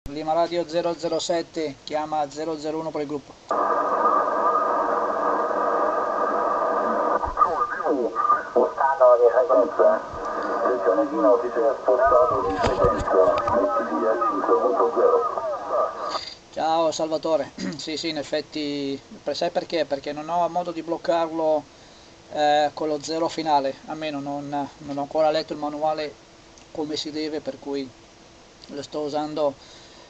Lima Radio 007, chiama 001 per il gruppo. Spostando di frequenza, il Cianedino si è spostato di frequenza, mettiti a 5.0. Ciao Salvatore, sì in effetti, sai perché? Perché non ho modo di bloccarlo con lo zero finale, almeno non ho ancora letto il manuale come si deve, per cui lo sto usando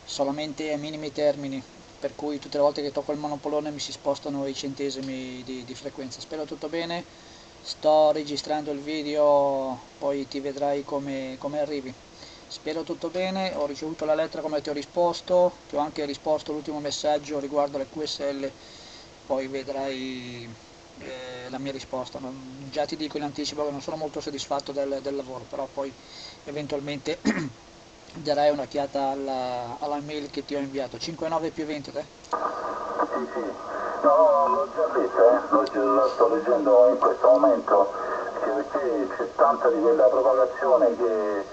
solamente a minimi termini, per cui tutte le volte che tocco il monopolone mi si spostano i centesimi di frequenza. Spero tutto bene, sto registrando il video, poi ti vedrai come arrivi. Spero tutto bene, ho ricevuto la lettera come ti ho risposto, ti ho anche risposto l'ultimo messaggio riguardo le QSL, poi vedrai la mia risposta. Già ti dico in anticipo che non sono molto soddisfatto del lavoro, però poi eventualmente darai un'occhiata alla mail che ti ho inviato. 59 più 20 te? Sì, no, l'ho già letta, lo sto leggendo in questo momento, perché c'è tanta di quella propagazione che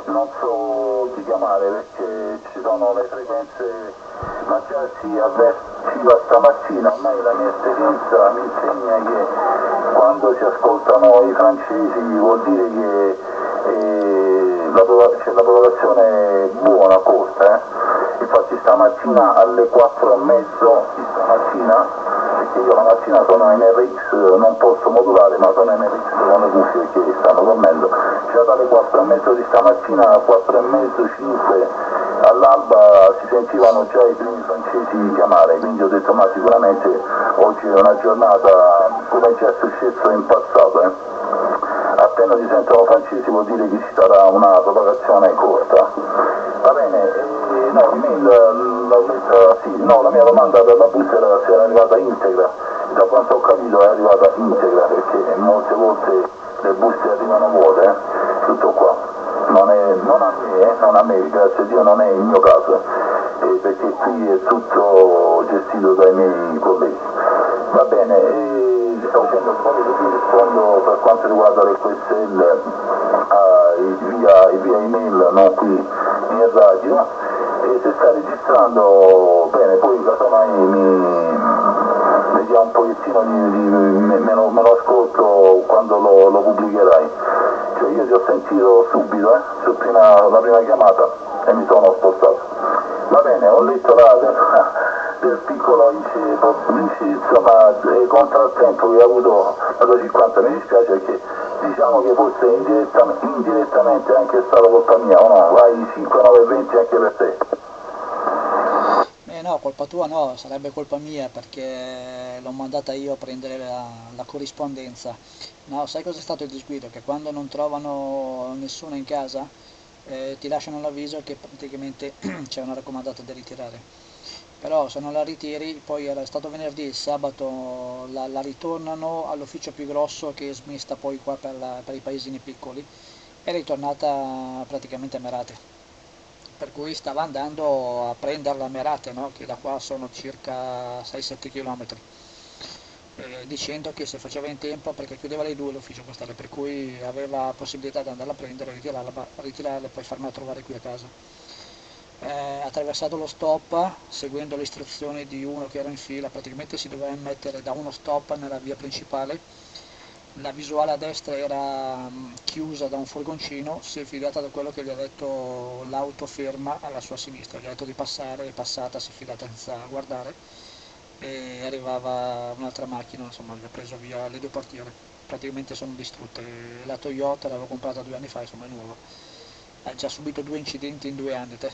non so chi chiamare, perché ci sono le frequenze, ma già si avvertiva stamattina, ormai la mia esperienza mi insegna che quando si ascoltano i francesi vuol dire che c'è la propagazione buona, corta, Infatti stamattina alle 4 e mezzo di stamattina, perché io la mattina sono in RX, non posso modulare, ma sono in RX con le cuffie perché stanno dormendo, già dalle 4 e mezzo di stamattina a 4 e mezzo, 5 all'alba si sentivano già i primi francesi chiamare, quindi ho detto ma sicuramente oggi è una giornata come già è successo in passato. Appena si sentono francesi vuol dire che ci sarà una propagazione corta. Va bene, no, la mia domanda per la bus era se era arrivata integra, da quanto ho capito è arrivata integra, perché molte volte le buste arrivano vuote, tutto qua. Non a me, grazie a Dio non è il mio caso, perché qui è tutto gestito dai miei colleghi. Va bene, ti stavo dicendo un po' di così rispondo per quanto riguarda le QSL via email, non qui in radio, e se sta registrando bene, poi casomai mi dia un pochettino me lo ascolto quando lo pubblicherai. Cioè io ti ho sentito subito, la prima chiamata e mi sono spostato. Va bene, ho letto del piccolo insomma, contrattempo che ha avuto la 50, mi dispiace perché diciamo che forse indirettamente è anche stata colpa mia, o no? Vai 5-9-20 anche per te. No, colpa tua no, sarebbe colpa mia perché l'ho mandata io a prendere la corrispondenza. No, sai cosa è stato il disguido? Che quando non trovano nessuno in casa ti lasciano l'avviso che praticamente c'è una raccomandata da ritirare. Però se non la ritiri, poi era stato venerdì, il sabato la ritornano all'ufficio più grosso che smista poi qua per i paesini piccoli, è ritornata praticamente a Merate. Per cui stava andando a prenderla a Merate, no? Che da qua sono circa 6-7 km, dicendo che se faceva in tempo, perché chiudeva alle 2 l'ufficio postale, per cui aveva possibilità di andarla a prendere, ritirarla e poi farmela trovare qui a casa. Ha attraversato lo stop seguendo le istruzioni di uno che era in fila, praticamente si doveva mettere da uno stop nella via principale, la visuale a destra era chiusa da un furgoncino, si è fidata da quello che gli ha detto l'auto ferma alla sua sinistra, gli ha detto di passare, è passata, si è fidata senza guardare e arrivava un'altra macchina, insomma gli ha preso via le due portiere, praticamente sono distrutte, la Toyota l'avevo comprata 2 anni fa, insomma è nuova, ha già subito 2 incidenti in 2 anni te.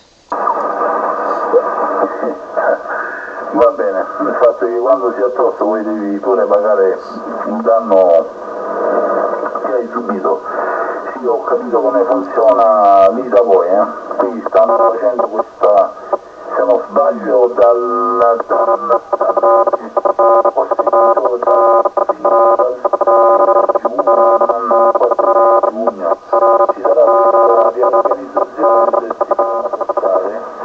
Va bene, il fatto è che quando si è tosto poi devi pure pagare un danno che hai subito. Sì, ho capito come funziona lì da voi, qui stanno facendo questa, se non sbaglio, ho sentito giugno, ci sarà questa riorganizzazione del sistema postale.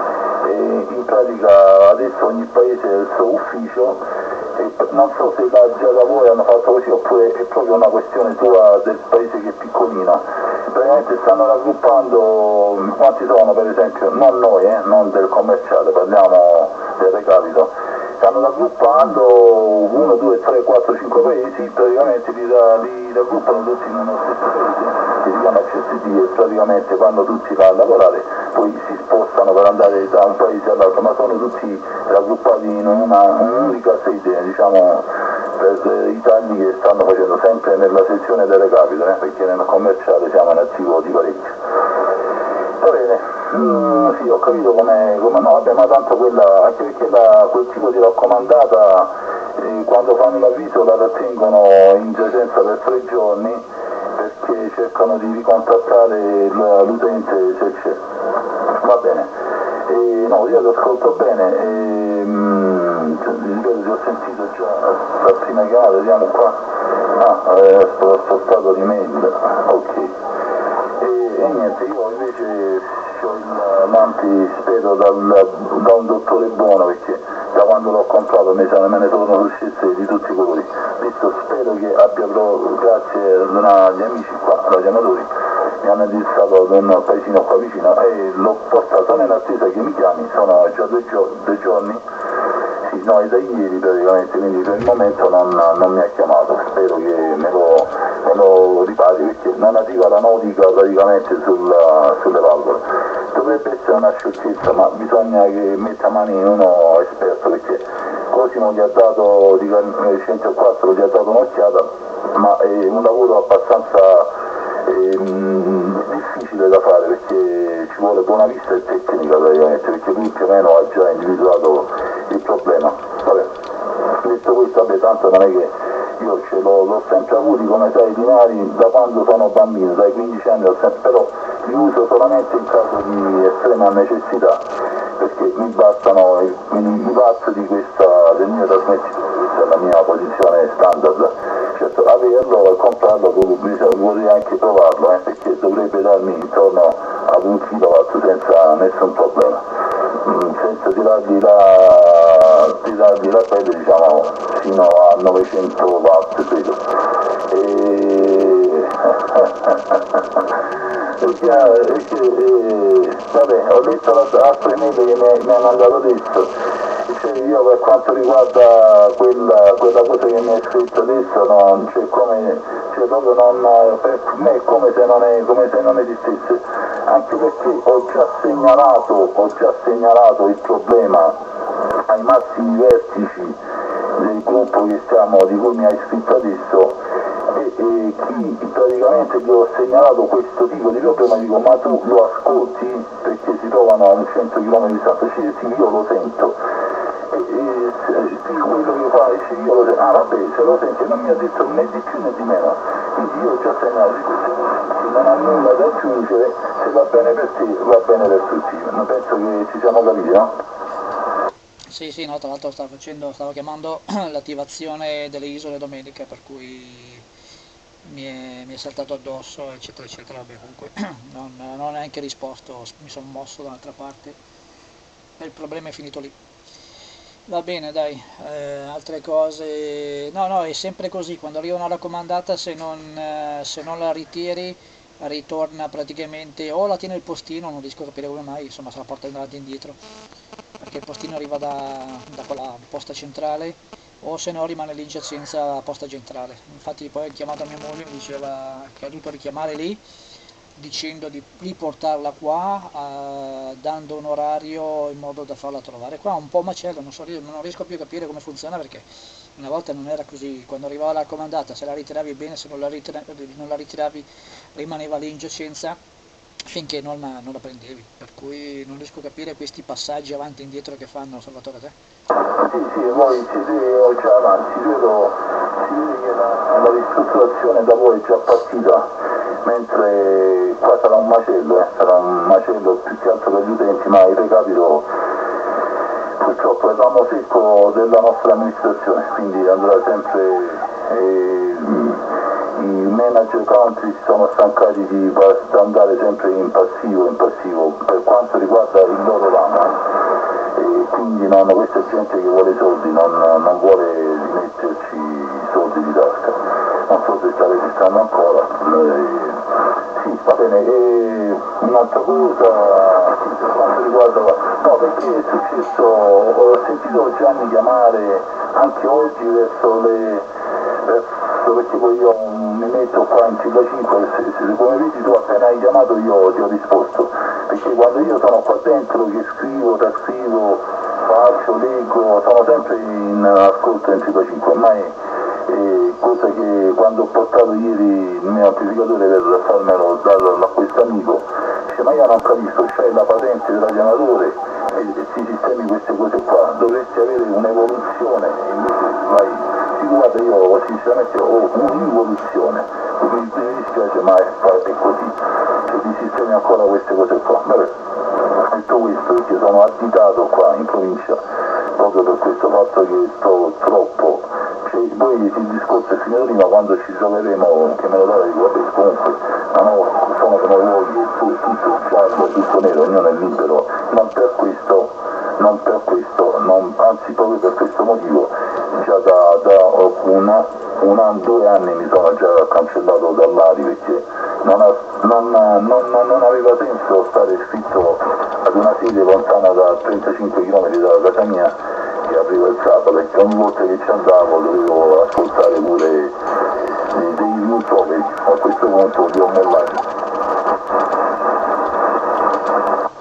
In pratica adesso ogni paese ha il suo ufficio e non so se già da voi hanno fatto così oppure è proprio una questione tua del paese che piccolino, praticamente stanno raggruppando, quanti sono per esempio, non noi, non del commerciale, parliamo del recapito, stanno raggruppando 1, 2, 3, 4, 5 paesi, praticamente li raggruppano tutti in uno stesso paese, che si chiama CSD, e praticamente vanno tutti là a lavorare, poi si spostano per andare da un paese all'altro, ma sono tutti raggruppati in un'unica sede, diciamo, per i tagli che stanno facendo sempre nella sezione del recapito, perché nel commerciale siamo in attivo di parecchio. Va bene, sì, ho capito come no, vabbè, ma tanto quella, anche perché quel tipo di raccomandata, quando fanno l'avviso la rattengono in giacenza per 3 giorni, perché cercano di ricontattare l'utente se c'è. Va bene, no, io lo ascolto bene, ripeto, ti ho sentito già la prima chiamata, vediamo qua, sto spostato di mail, ok. E niente, io invece ho l'antispedo da un dottore buono, perché da quando l'ho comprato me ne sono uscite di tutti i colori, visto spero che abbia, grazie agli amici qua, radioamatori, mi hanno indirizzato ad un paesino qua vicino e l'ho portato nell'attesa che mi chiami, sono già 2 giorni, sì, no, è da ieri praticamente, quindi per il momento non mi ha chiamato, spero che me lo ripari, perché non arriva la notifica praticamente sulle valvole. Dovrebbe essere una sciocchezza, ma bisogna che metta mani uno esperto, perché Cosimo gli ha dato, di 104 gli ha dato un'occhiata, ma è un lavoro abbastanza difficile da fare, perché ci vuole buona vista e tecnica praticamente, perché lui più o meno ha già individuato il problema. Vabbè, detto questo, vabbè, tanto non è che io ce l'ho sempre avuti, come sai, i binari da quando sono bambino, dai 15 anni però li uso solamente in caso di estrema necessità, perché mi bastano i watt del mio trasmettitore, questa è la mia posizione standard. Certo, averlo e comprarlo vorrei anche provarlo, perché dovrebbe darmi intorno ad 1 kW senza nessun problema, senza tirargli la pelle, diciamo, fino a 900 watt credo. Vabbè, ho letto l'altra email che mi ha mandato adesso. Io per quanto riguarda quella cosa che mi hai scritto adesso, proprio per me è come se non esistesse, anche perché ho già segnalato il problema ai massimi vertici del gruppo di cui mi hai scritto adesso, e chi praticamente gli ho segnalato questo tipo di problema, dico: ma tu lo ascolti? Perché si trovano a 100 km di distanza. Sì, io lo sento. Quello che fa, io lo sento, vabbè, se lo senti, non mi ha detto né di più né di meno, quindi io ho già segnalato, non ha nulla da aggiungere, se va bene per te va bene per tutti, ma penso che ci siamo capiti, no? Sì, no, tra l'altro stavo chiamando l'attivazione delle isole domenica, per cui mi è saltato addosso, eccetera, eccetera. Vabbè, comunque non ho neanche risposto, mi sono mosso da un'altra parte e il problema è finito lì. Va bene, dai, altre cose. No, è sempre così, quando arriva una raccomandata, se non la ritiri, ritorna praticamente, o la tiene il postino, non riesco a capire come mai, insomma, se la porta in avanti e indietro, perché il postino arriva da quella posta centrale, o se no rimane lì in giacenza a posta centrale. Infatti poi ho chiamato mia moglie, mi diceva che ha dovuto richiamare lì, dicendo di riportarla qua, dando un orario in modo da farla trovare. Qua è un po' macello, non riesco più a capire come funziona, perché una volta non era così, quando arrivava la raccomandata, se la ritiravi bene, se non la ritiravi rimaneva lì in giacenza finché non la prendevi, per cui non riesco a capire questi passaggi avanti e indietro che fanno, Salvatore, te. Sì, voi siete già avanti, si vede che la ristrutturazione da voi è già partita, mentre qua sarà un macello più che altro per gli utenti, ma il recapito purtroppo è il ramo secco della nostra amministrazione, quindi andrà sempre, i manager country si sono stancati di andare sempre in passivo per quanto riguarda il loro ramo, e quindi questa è gente che vuole i soldi, non vuole rimetterci i soldi di tasca. Non so se sta registrando ancora. Va bene, e un'altra cosa per quanto riguarda... No, perché è successo, ho sentito Gianni chiamare anche oggi perché poi io mi metto qua in sigla 5, come vedi tu appena hai chiamato io ti ho risposto, perché quando io sono qua dentro che scrivo, trascrivo, faccio, leggo, sono sempre in ascolto in sigla 5, ormai cosa che quando ho portato ieri il mio amplificatore per farmelo dare a questo amico, dice ma io non capisco, c'hai la patente del ragionatore e si sistemi queste cose qua, dovresti avere un'evoluzione e invece vai, sì guarda io sinceramente ho un'involuzione, mi dispiace ma è così, che ti sistemi ancora queste cose qua. Vabbè, detto questo perché sono additato qua in provincia proprio per questo fatto che sto troppo. Poi il discorso è finito prima, quando ci troveremo, che me lo date, guarda, comunque sono come luoghi, tutto giallo, tutto nero, ognuno è libero, non per questo, anzi proprio per questo motivo, già da 2 anni mi sono già cancellato dall'Ari perché non aveva senso stare iscritto ad una sede lontana da 35 km dalla casa mia, che arrivo il sabato e ogni volta che ci andavo dovevo ascoltare pure dei newsoveri, a questo punto li ho mollati.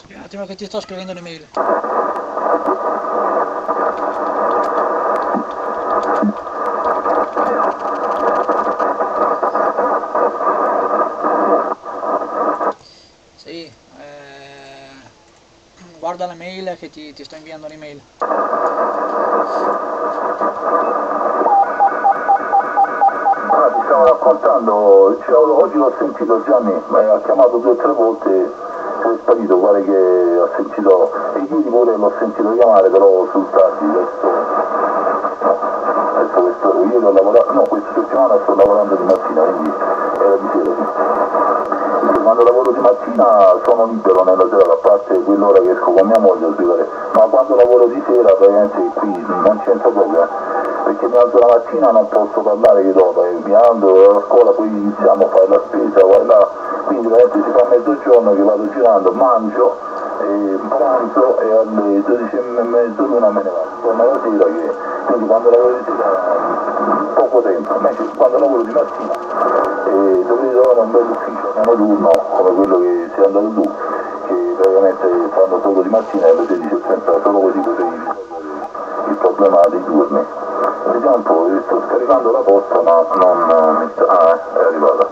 Un attimo che ti sto scrivendo un'email. Sì, guarda la mail che ti sto inviando un'email. Ti stavo raccontando, oggi l'ho sentito Gianni, ha chiamato 2 o 3 volte, poi è sparito, guarda che ho sentito, e ieri pure l'ho sentito chiamare però sul tardi, adesso ieri ho lavorato, no, questa settimana sto lavorando di mattina, quindi era di sera, sì. Perché quando lavoro di mattina sono libero nella sera, a parte quell'ora che esco con mia moglie a scrivere, ma quando lavoro di sera praticamente qui non c'entra proprio, perché mi alzo la mattina non posso parlare che dopo, mi alzo a scuola, poi iniziamo a fare la spesa, vai là, quindi veramente si fa mezzogiorno che vado girando, mangio, pranzo e alle 12:30, l'una me ne vado, torno la sera, quindi quando lavoro di sera poco tempo, invece quando lavoro di mattina dovrei trovare un bel ufficio turno come quello che sei andato tu, che praticamente fanno solo di mattina e alle 16:30, solo così potrei risolvere il problema dei turni. Vediamo un po', sto scaricando la posta ma non mi sta... è arrivata.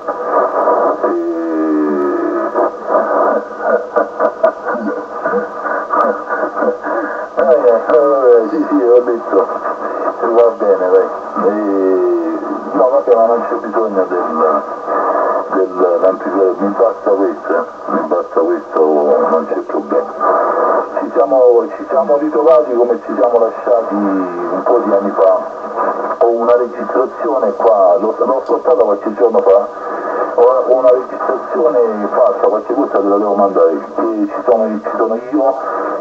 Sì, ho detto, va bene, dai. No, vabbè, ma non c'è bisogno dell'amplificatore, mi basta questo, non c'è problema. Ci siamo ritrovati come ci siamo lasciati un po' di anni fa. Ho una registrazione qua, l'ho ascoltata qualche giorno fa, ho una registrazione fatta, qualche volta te la devo mandare, e ci sono io,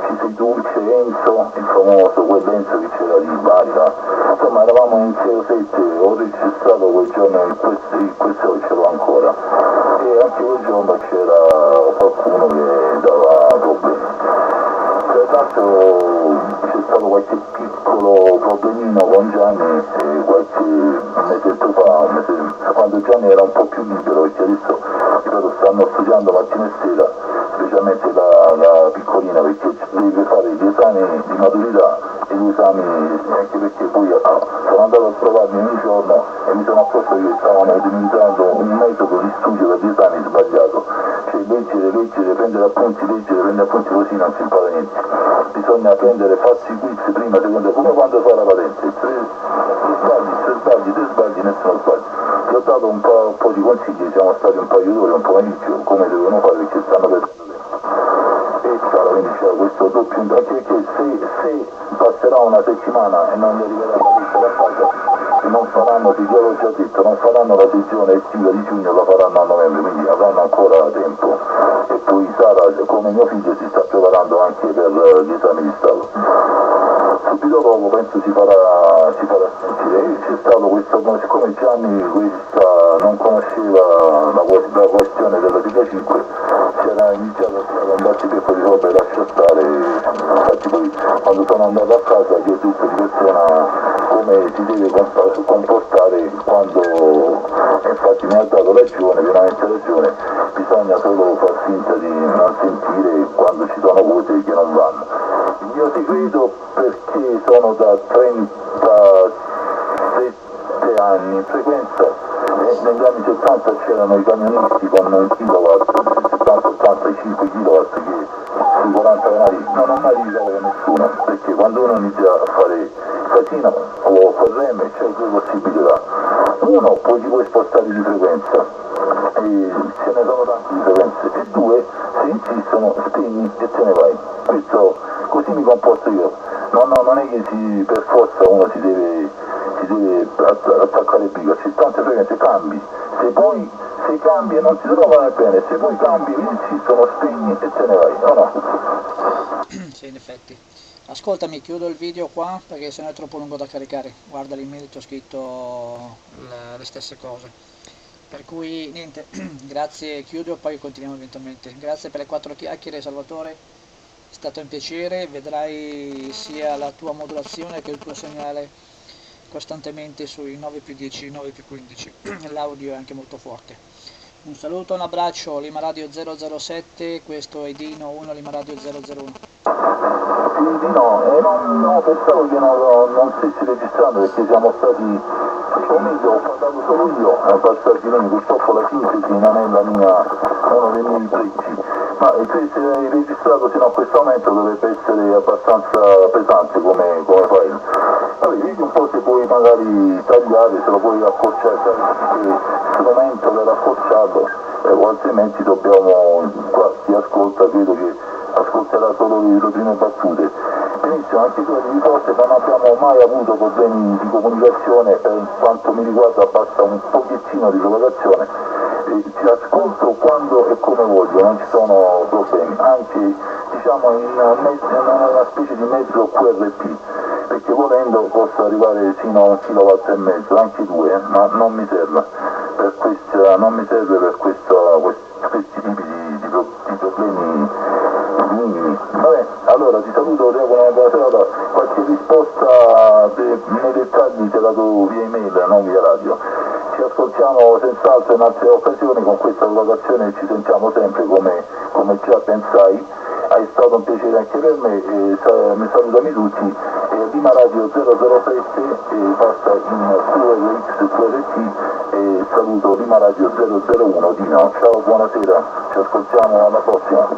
ci sei tu, c'è Enzo, il famoso, quel Enzo che c'era di Bari, insomma eravamo in 6-7, ho registrato quel giorno, questo ce l'ho ancora, e anche quel giorno c'era qualcuno che dava problemi. Tra l'altro c'è stato qualche piccolo problemino con Gianni qualche mesetto fa, quando Gianni era un po' più libero, perché adesso ripeto, stanno studiando mattina e sera, specialmente la piccolina, perché deve fare gli esami di maturità e gli esami, anche perché poi sono andato a trovarmi un giorno e mi sono accorto che stavano utilizzando un metodo di studio per gli esami sbagliato, cioè leggere, prendere appunti, così non si impara niente, bisogna farsi quiz prima, seconda, come quando fa la patente, tre sbagli, nessuno sbaglia. Ti ho dato un po' di consigli, siamo stati un paio d'ore, un pomeriggio, come devono fare perché stanno perdendo tempo. E sarà, quindi c'era questo doppio, anche perché se passerà una settimana e non gli arriverà la lettera a casa, non faranno, ti l'ho già detto, non faranno la sessione estiva di giugno, la faranno a novembre, quindi avranno ancora tempo. E poi Sara, come mio figlio, si sta preparando anche per gli esami di Stato. Subito dopo penso si farà sentire. E c'è stato questo, siccome Gianni non conosceva la questione della 45 c'era iniziato a fare un battitempo di roba e lascia stare, infatti poi quando sono andato a casa gli ho detto di persona come si deve comportare quando, infatti mi ha dato ragione, veramente ragione, bisogna solo far finta di non sentire quando ci sono cose che non vanno. Il mio segreto, perché sono da 37 anni in frequenza, negli anni 70 c'erano i camionisti con un kilowatt, 70-85 kilowatt che sui 40 canali non ho mai litigato con nessuno, perché quando uno inizia a fare casino o correme c'è due possibilità: uno, poi ti puoi spostare di frequenza e ce ne sono tante di frequenze, e due, se insistono spegni e te ne vai. Questo così mi comporto io, non è che per forza uno si deve attaccare più, c'è tante frequenze, cambi, se cambi e non ti trovano bene, se poi cambi e insistono spegni e te ne vai, no? Sì, in effetti. Ascoltami, chiudo il video qua perché sennò è troppo lungo da caricare. Guarda l'email, ti ho scritto le stesse cose. Per cui niente, grazie, chiudo e poi continuiamo eventualmente. Grazie per le 4 chiacchiere, Salvatore. È stato un piacere, vedrai sia la tua modulazione che il tuo segnale costantemente sui 9+10, 9+15. L'audio è anche molto forte. Un saluto, un abbraccio, Lima Radio 007, questo è Dino 1, Lima Radio 001. Sì, no, pensavo che non stessi registrando, perché siamo stati, ho parlato solo io, passati noi, purtroppo la sintesi non è uno dei miei pregi, ma se hai registrato fino a questo momento dovrebbe essere abbastanza pesante come file. Vabbè, vedi un po' se puoi magari tagliare, se lo puoi accorciare, qualche strumento per accorciarlo, o altrimenti dobbiamo, qua chi ascolta credo che ascolterà solo le prime battute. Benissimo, anche tu di forse non abbiamo mai avuto problemi di comunicazione, per quanto mi riguarda basta un pochettino di propagazione, ti ascolto quando e come voglio, non ci sono problemi, anche diciamo in una specie di mezzo QRP, perché volendo posso arrivare fino a 1,5 kW, anche 2, ma non mi serve per questi tipi di problemi minimi. Vabbè, allora ti saluto, ti auguro una buona serata, qualche risposta nei dettagli te la do via email, non via radio. Ci ascoltiamo senz'altro in altre occasioni, con questa propagazione ci sentiamo sempre come già pensai. È stato un piacere anche per me, mi salutami tutti, Lima Radio 007 passa in QRT e saluto Lima Radio 001 Dino, ciao, buonasera, ci ascoltiamo alla prossima.